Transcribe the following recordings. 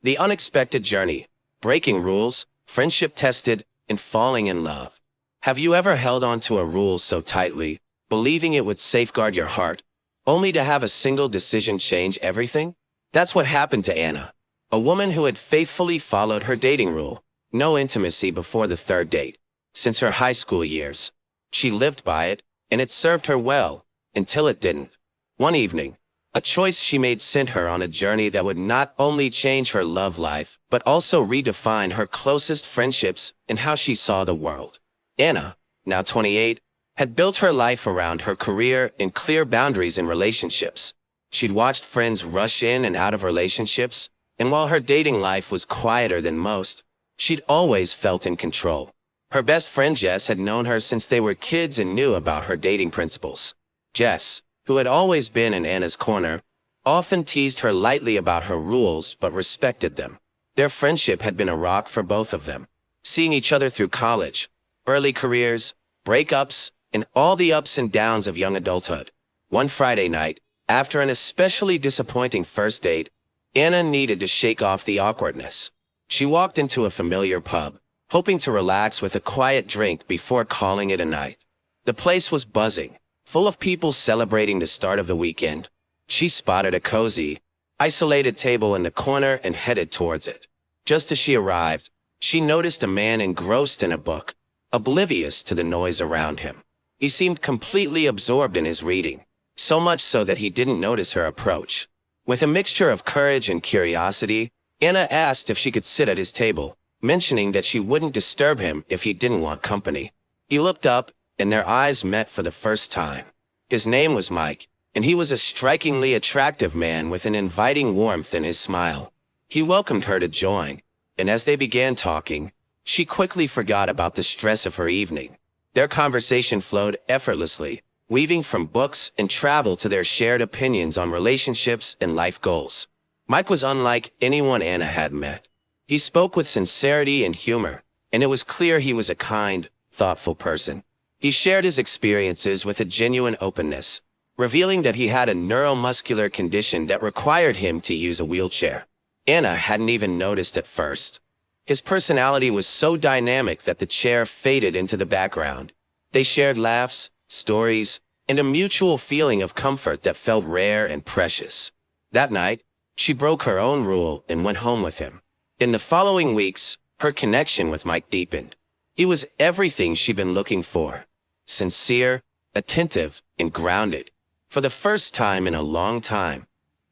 The unexpected journey, breaking rules, friendship tested, and falling in love. Have you ever held on to a rule so tightly, believing it would safeguard your heart, only to have a single decision change everything? That's what happened to Anna, a woman who had faithfully followed her dating rule: no intimacy before the third date. Since her high school years, she lived by it, and it served her well, until it didn't. One evening, a choice she made sent her on a journey that would not only change her love life, but also redefine her closest friendships and how she saw the world. Anna, now 28, had built her life around her career and clear boundaries in relationships. She'd watched friends rush in and out of relationships, and while her dating life was quieter than most, she'd always felt in control. Her best friend Jess had known her since they were kids and knew about her dating principles. Jess, who had always been in Anna's corner, often teased her lightly about her rules but respected them. Their friendship had been a rock for both of them, seeing each other through college, early careers, breakups, and all the ups and downs of young adulthood. One Friday night, after an especially disappointing first date, Anna needed to shake off the awkwardness. She walked into a familiar pub, hoping to relax with a quiet drink before calling it a night. The place was buzzing, full of people celebrating the start of the weekend. She spotted a cozy, isolated table in the corner and headed towards it. Just as she arrived, she noticed a man engrossed in a book, oblivious to the noise around him. He seemed completely absorbed in his reading, so much so that he didn't notice her approach. With a mixture of courage and curiosity, Anna asked if she could sit at his table, mentioning that she wouldn't disturb him if he didn't want company. He looked up, and their eyes met for the first time. His name was Mike, and he was a strikingly attractive man with an inviting warmth in his smile. He welcomed her to join, and as they began talking, she quickly forgot about the stress of her evening. Their conversation flowed effortlessly, weaving from books and travel to their shared opinions on relationships and life goals. Mike was unlike anyone Anna had met. He spoke with sincerity and humor, and it was clear he was a kind, thoughtful person. He shared his experiences with a genuine openness, revealing that he had a neuromuscular condition that required him to use a wheelchair. Anna hadn't even noticed at first. His personality was so dynamic that the chair faded into the background. They shared laughs, stories, and a mutual feeling of comfort that felt rare and precious. That night, she broke her own rule and went home with him. In the following weeks, her connection with Mike deepened. He was everything she'd been looking for: sincere, attentive, and grounded. For the first time in a long time,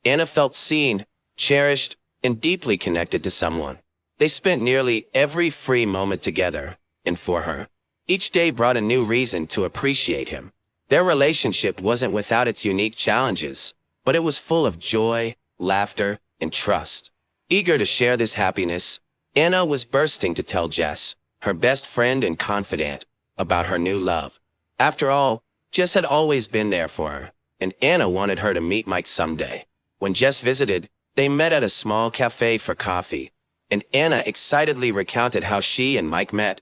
Anna felt seen, cherished, and deeply connected to someone. They spent nearly every free moment together, and for her, each day brought a new reason to appreciate him. Their relationship wasn't without its unique challenges, but it was full of joy, laughter, and trust. Eager to share this happiness, Anna was bursting to tell Jess, her best friend and confidant, about her new love. After all, Jess had always been there for her, and Anna wanted her to meet Mike someday. When Jess visited, they met at a small cafe for coffee, and Anna excitedly recounted how she and Mike met,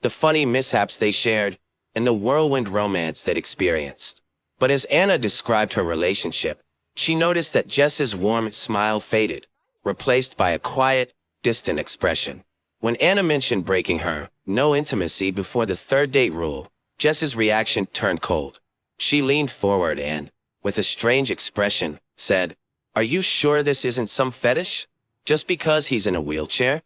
the funny mishaps they shared, and the whirlwind romance they'd experienced. But as Anna described her relationship, she noticed that Jess's warm smile faded, replaced by a quiet, distant expression. When Anna mentioned breaking her no intimacy before the third date rule, Jess's reaction turned cold. She leaned forward and, with a strange expression, said, "Are you sure this isn't some fetish? Just because he's in a wheelchair?"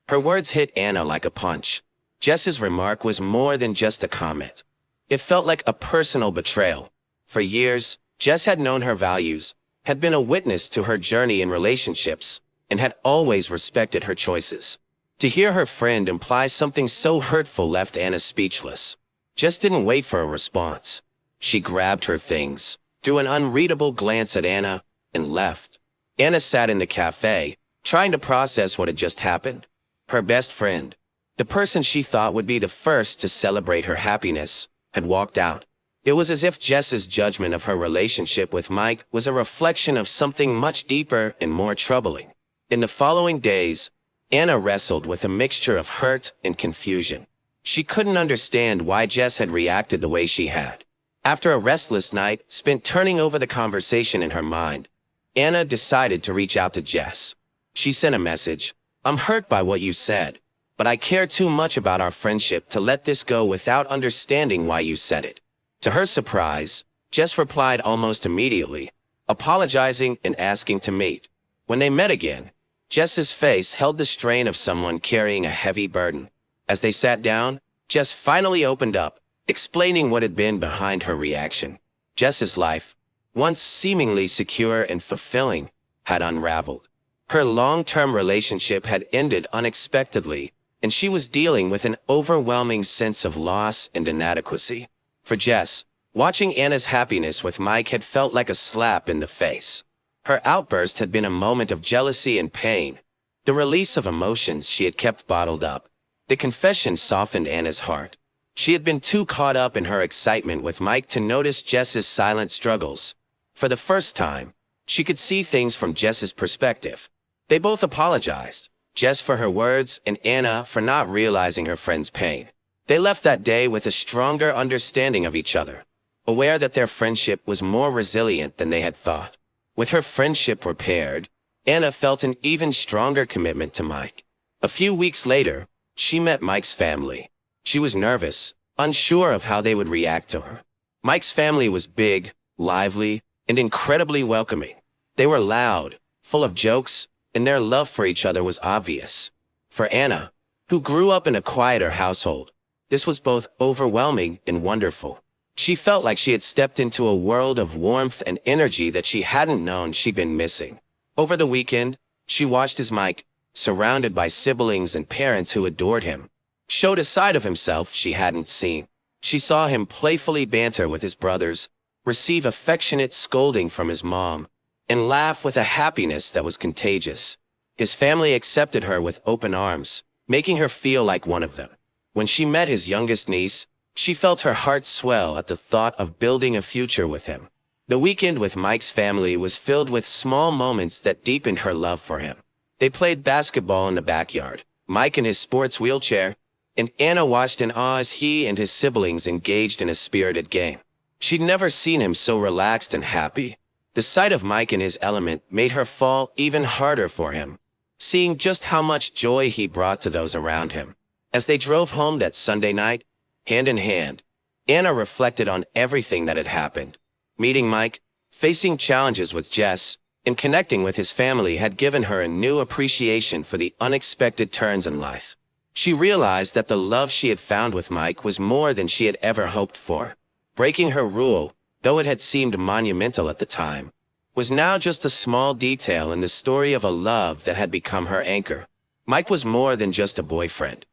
Her words hit Anna like a punch. Jess's remark was more than just a comment. It felt like a personal betrayal. For years, Jess had known her values, had been a witness to her journey in relationships, and had always respected her choices. To hear her friend imply something so hurtful left Anna speechless. Jess didn't wait for a response. She grabbed her things, threw an unreadable glance at Anna, and left. Anna sat in the cafe, trying to process what had just happened. Her best friend, the person she thought would be the first to celebrate her happiness, had walked out. It was as if Jess's judgment of her relationship with Mike was a reflection of something much deeper and more troubling. In the following days, Anna wrestled with a mixture of hurt and confusion. She couldn't understand why Jess had reacted the way she had. After a restless night spent turning over the conversation in her mind, Anna decided to reach out to Jess. She sent a message. "I'm hurt by what you said, but I care too much about our friendship to let this go without understanding why you said it." To her surprise, Jess replied almost immediately, apologizing and asking to meet. When they met again, Jess's face held the strain of someone carrying a heavy burden. As they sat down, Jess finally opened up, explaining what had been behind her reaction. Jess's life, once seemingly secure and fulfilling, had unraveled. Her long-term relationship had ended unexpectedly, and she was dealing with an overwhelming sense of loss and inadequacy. For Jess, watching Anna's happiness with Mike had felt like a slap in the face. Her outburst had been a moment of jealousy and pain, the release of emotions she had kept bottled up. The confession softened Anna's heart. She had been too caught up in her excitement with Mike to notice Jess's silent struggles. For the first time, she could see things from Jess's perspective. They both apologized, Jess for her words and Anna for not realizing her friend's pain. They left that day with a stronger understanding of each other, aware that their friendship was more resilient than they had thought. With her friendship repaired, Anna felt an even stronger commitment to Mike. A few weeks later, she met Mike's family. She was nervous, unsure of how they would react to her. Mike's family was big, lively, and incredibly welcoming. They were loud, full of jokes, and their love for each other was obvious. For Anna, who grew up in a quieter household, this was both overwhelming and wonderful. She felt like she had stepped into a world of warmth and energy that she hadn't known she'd been missing. Over the weekend, she watched as Mike, surrounded by siblings and parents who adored him, showed a side of himself she hadn't seen. She saw him playfully banter with his brothers, receive affectionate scolding from his mom, and laugh with a happiness that was contagious. His family accepted her with open arms, making her feel like one of them. When she met his youngest niece, she felt her heart swell at the thought of building a future with him. The weekend with Mike's family was filled with small moments that deepened her love for him. They played basketball in the backyard, Mike in his sports wheelchair, and Anna watched in awe as he and his siblings engaged in a spirited game. She'd never seen him so relaxed and happy. The sight of Mike in his element made her fall even harder for him, seeing just how much joy he brought to those around him. As they drove home that Sunday night, hand in hand, Anna reflected on everything that had happened. Meeting Mike, facing challenges with Jess, and connecting with his family had given her a new appreciation for the unexpected turns in life. She realized that the love she had found with Mike was more than she had ever hoped for. Breaking her rule, though it had seemed monumental at the time, was now just a small detail in the story of a love that had become her anchor. Mike was more than just a boyfriend.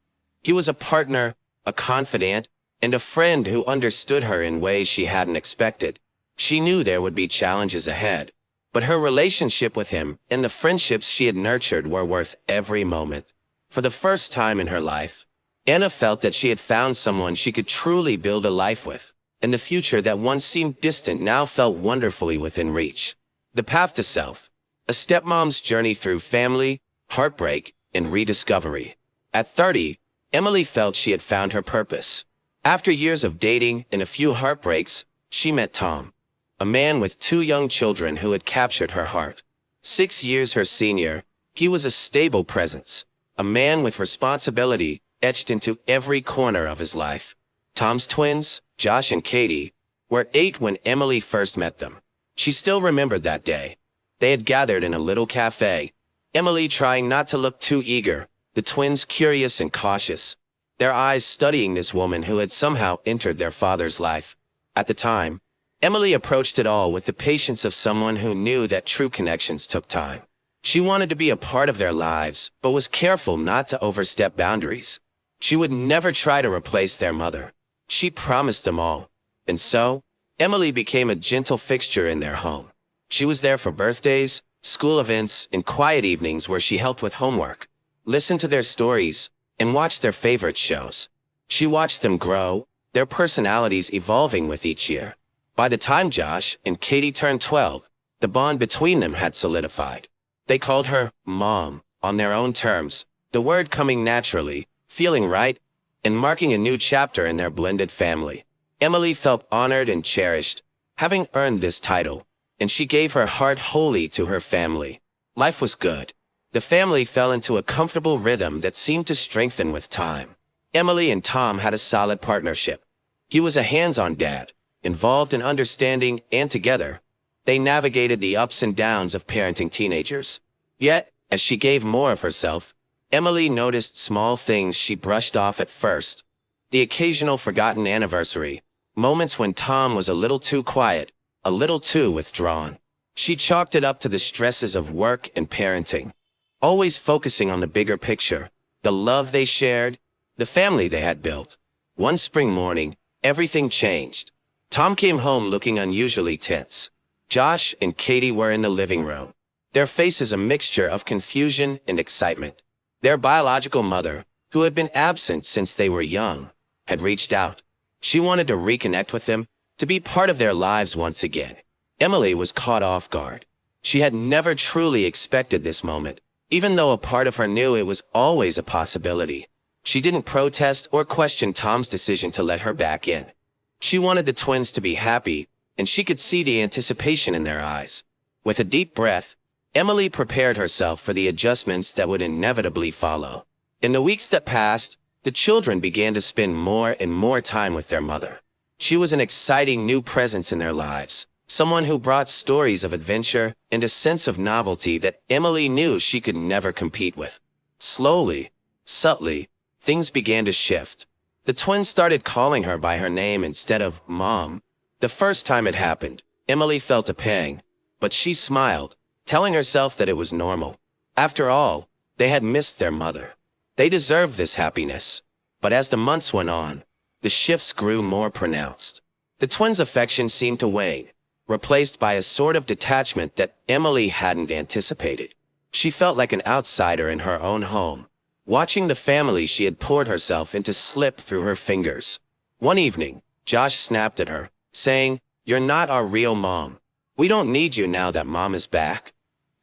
He was a partner, a confidant, and a friend who understood her in ways she hadn't expected. She knew there would be challenges ahead, but her relationship with him and the friendships she had nurtured were worth every moment. For the first time in her life, Anna felt that she had found someone she could truly build a life with, and the future that once seemed distant now felt wonderfully within reach. The path to self, a stepmom's journey through family, heartbreak, and rediscovery. At 30, Emily felt she had found her purpose. After years of dating and a few heartbreaks, she met Tom, a man with 2 young children who had captured her heart. 6 years her senior, he was a stable presence, a man with responsibility etched into every corner of his life. Tom's twins, Josh and Katie, were 8 when Emily first met them. She still remembered that day. They had gathered in a little cafe, Emily trying not to look too eager, the twins curious and cautious, their eyes studying this woman who had somehow entered their father's life. At the time, Emily approached it all with the patience of someone who knew that true connections took time. She wanted to be a part of their lives, but was careful not to overstep boundaries. She would never try to replace their mother. She promised them all. And so, Emily became a gentle fixture in their home. She was there for birthdays, school events, and quiet evenings where she helped with homework, listened to their stories, and watched their favorite shows. She watched them grow, their personalities evolving with each year. By the time Josh and Katie turned 12, the bond between them had solidified. They called her Mom on their own terms, the word coming naturally, feeling right, and marking a new chapter in their blended family. Emily felt honored and cherished, having earned this title, and she gave her heart wholly to her family. Life was good. The family fell into a comfortable rhythm that seemed to strengthen with time. Emily and Tom had a solid partnership. He was a hands-on dad, involved in understanding, and together, they navigated the ups and downs of parenting teenagers. Yet, as she gave more of herself, Emily noticed small things she brushed off at first. The occasional forgotten anniversary, moments when Tom was a little too quiet, a little too withdrawn. She chalked it up to the stresses of work and parenting, always focusing on the bigger picture, the love they shared, the family they had built. One spring morning, everything changed. Tom came home looking unusually tense. Josh and Katie were in the living room, their faces a mixture of confusion and excitement. Their biological mother, who had been absent since they were young, had reached out. She wanted to reconnect with them, to be part of their lives once again. Emily was caught off guard. She had never truly expected this moment, even though a part of her knew it was always a possibility. She didn't protest or question Tom's decision to let her back in. She wanted the twins to be happy, and she could see the anticipation in their eyes. With a deep breath, Emily prepared herself for the adjustments that would inevitably follow. In the weeks that passed, the children began to spend more and more time with their mother. She was an exciting new presence in their lives, someone who brought stories of adventure and a sense of novelty that Emily knew she could never compete with. Slowly, subtly, things began to shift. The twins started calling her by her name instead of Mom. The first time it happened, Emily felt a pang, but she smiled, telling herself that it was normal. After all, they had missed their mother. They deserved this happiness. But as the months went on, the shifts grew more pronounced. The twins' affection seemed to wane, replaced by a sort of detachment that Emily hadn't anticipated. She felt like an outsider in her own home, watching the family she had poured herself into slip through her fingers. One evening, Josh snapped at her, saying, "You're not our real mom. We don't need you now that Mom is back."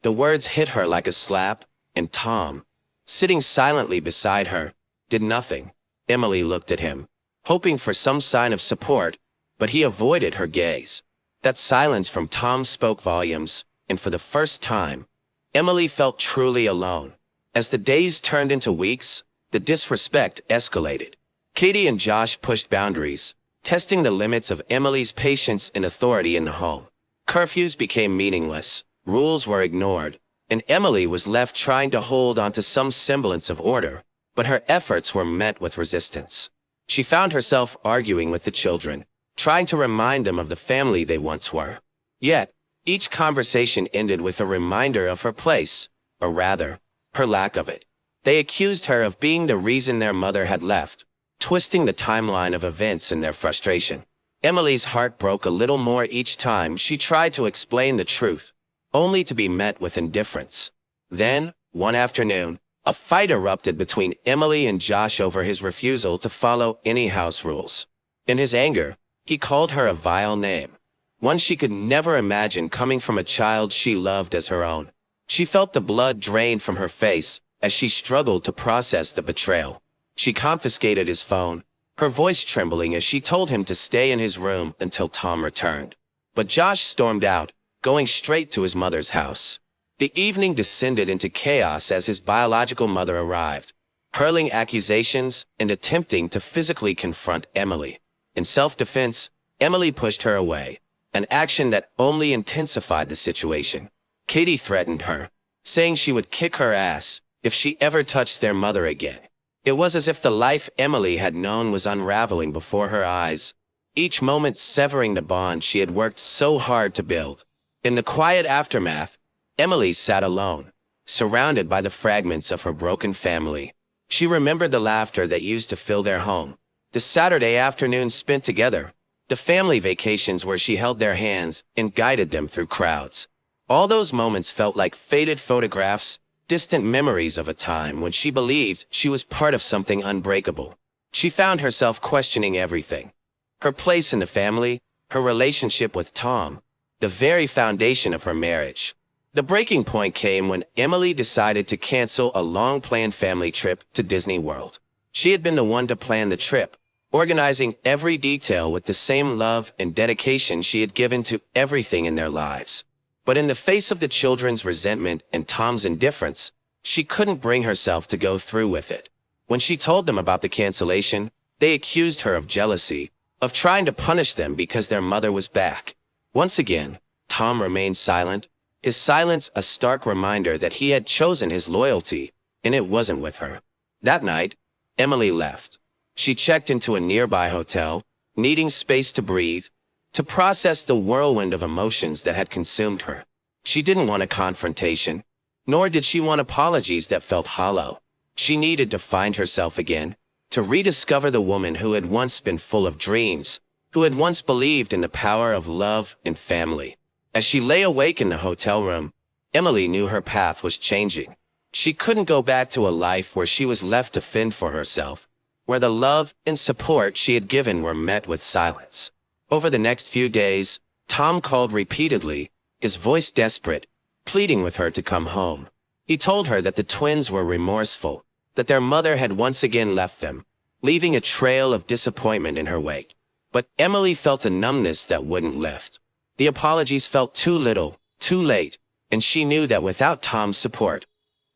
The words hit her like a slap, and Tom, sitting silently beside her, did nothing. Emily looked at him, hoping for some sign of support, but he avoided her gaze. That silence from Tom spoke volumes, and for the first time, Emily felt truly alone. As the days turned into weeks, the disrespect escalated. Katie and Josh pushed boundaries, testing the limits of Emily's patience and authority in the home. Curfews became meaningless, rules were ignored, and Emily was left trying to hold onto some semblance of order, but her efforts were met with resistance. She found herself arguing with the children, trying to remind them of the family they once were. Yet, each conversation ended with a reminder of her place, or rather, her lack of it. They accused her of being the reason their mother had left, twisting the timeline of events in their frustration. Emily's heart broke a little more each time she tried to explain the truth, only to be met with indifference. Then, one afternoon, a fight erupted between Emily and Josh over his refusal to follow any house rules. In his anger, he called her a vile name, one she could never imagine coming from a child she loved as her own. She felt the blood drain from her face as she struggled to process the betrayal. She confiscated his phone, her voice trembling as she told him to stay in his room until Tom returned. But Josh stormed out, going straight to his mother's house. The evening descended into chaos as his biological mother arrived, hurling accusations and attempting to physically confront Emily. In self-defense, Emily pushed her away, an action that only intensified the situation. Katie threatened her, saying she would kick her ass if she ever touched their mother again. It was as if the life Emily had known was unraveling before her eyes, each moment severing the bond she had worked so hard to build. In the quiet aftermath, Emily sat alone, surrounded by the fragments of her broken family. She remembered the laughter that used to fill their home, the Saturday afternoons spent together, the family vacations where she held their hands and guided them through crowds. All those moments felt like faded photographs, distant memories of a time when she believed she was part of something unbreakable. She found herself questioning everything: her place in the family, her relationship with Tom, the very foundation of her marriage. The breaking point came when Emily decided to cancel a long-planned family trip to Disney World. She had been the one to plan the trip, organizing every detail with the same love and dedication she had given to everything in their lives. But in the face of the children's resentment and Tom's indifference, She couldn't bring herself to go through with it. When she told them about the cancellation, they accused her of jealousy, of trying to punish them because their mother was back. Once again, Tom remained silent, his silence a stark reminder that he had chosen his loyalty, and it wasn't with her. That night, Emily left. She checked into a nearby hotel, needing space to breathe, to process the whirlwind of emotions that had consumed her. She didn't want a confrontation, nor did she want apologies that felt hollow. She needed to find herself again, to rediscover the woman who had once been full of dreams, who had once believed in the power of love and family. As she lay awake in the hotel room, Emily knew her path was changing. She couldn't go back to a life where she was left to fend for herself, where the love and support she had given were met with silence. Over the next few days, Tom called repeatedly, his voice desperate, pleading with her to come home. He told her that the twins were remorseful, that their mother had once again left them, leaving a trail of disappointment in her wake. But Emily felt a numbness that wouldn't lift. The apologies felt too little, too late, and she knew that without Tom's support,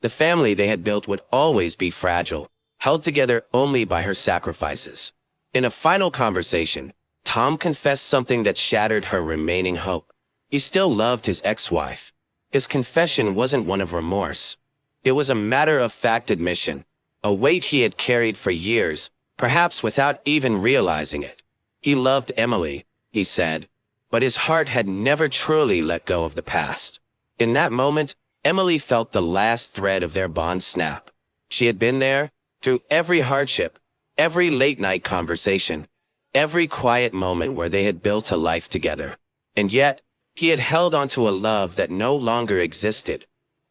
the family they had built would always be fragile, held together only by her sacrifices. In a final conversation, Tom confessed something that shattered her remaining hope. He still loved his ex-wife. His confession wasn't one of remorse. It was a matter-of-fact admission, a weight he had carried for years, perhaps without even realizing it. He loved Emily, he said, but his heart had never truly let go of the past. In that moment, Emily felt the last thread of their bond snap. She had been there, through every hardship, every late-night conversation, every quiet moment where they had built a life together. And yet, he had held onto a love that no longer existed,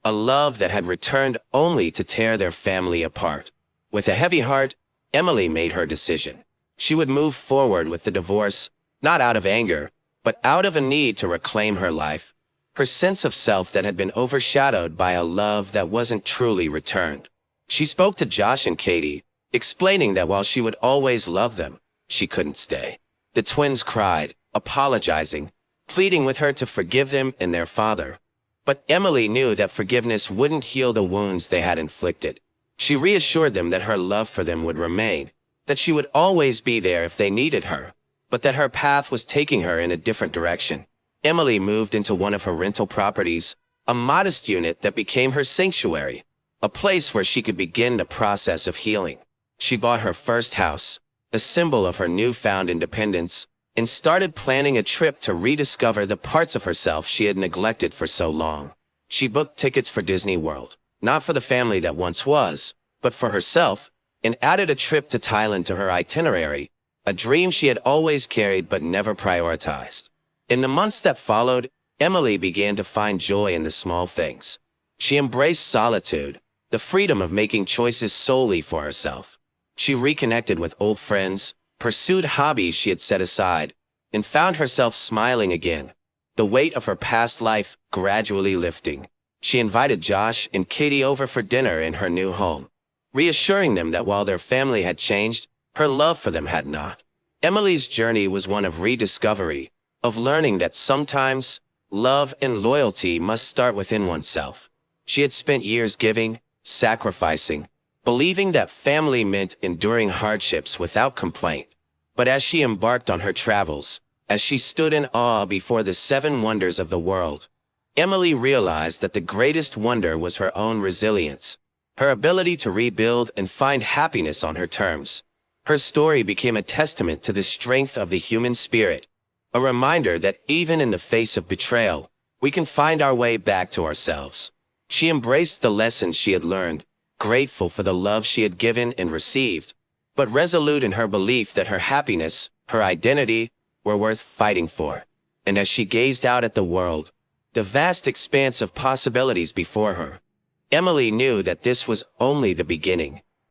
a love that had returned only to tear their family apart. With a heavy heart, Emily made her decision. She would move forward with the divorce, not out of anger, but out of a need to reclaim her life, her sense of self that had been overshadowed by a love that wasn't truly returned. She spoke to Josh and Katie, explaining that while she would always love them, she couldn't stay. The twins cried, apologizing, pleading with her to forgive them and their father. But Emily knew that forgiveness wouldn't heal the wounds they had inflicted. She reassured them that her love for them would remain, that she would always be there if they needed her, but that her path was taking her in a different direction. Emily moved into one of her rental properties, a modest unit that became her sanctuary, a place where she could begin the process of healing. She bought her first house, a symbol of her newfound independence, and started planning a trip to rediscover the parts of herself she had neglected for so long. She booked tickets for Disney World, not for the family that once was, but for herself, and added a trip to Thailand to her itinerary, a dream she had always carried but never prioritized. In the months that followed, Emily began to find joy in the small things. She embraced solitude, the freedom of making choices solely for herself. She reconnected with old friends, pursued hobbies she had set aside, and found herself smiling again, the weight of her past life gradually lifting. She invited Josh and Katie over for dinner in her new home, reassuring them that while their family had changed, her love for them had not. Emily's journey was one of rediscovery, of learning that sometimes love and loyalty must start within oneself. She had spent years giving, sacrificing, believing that family meant enduring hardships without complaint. But as she embarked on her travels, as she stood in awe before the 7 wonders of the world, Emily realized that the greatest wonder was her own resilience, her ability to rebuild and find happiness on her terms. Her story became a testament to the strength of the human spirit, a reminder that even in the face of betrayal, we can find our way back to ourselves. She embraced the lessons she had learned, grateful for the love she had given and received, but resolute in her belief that her happiness, her identity, were worth fighting for. And as she gazed out at the world, the vast expanse of possibilities before her, Emily knew that this was only the beginning.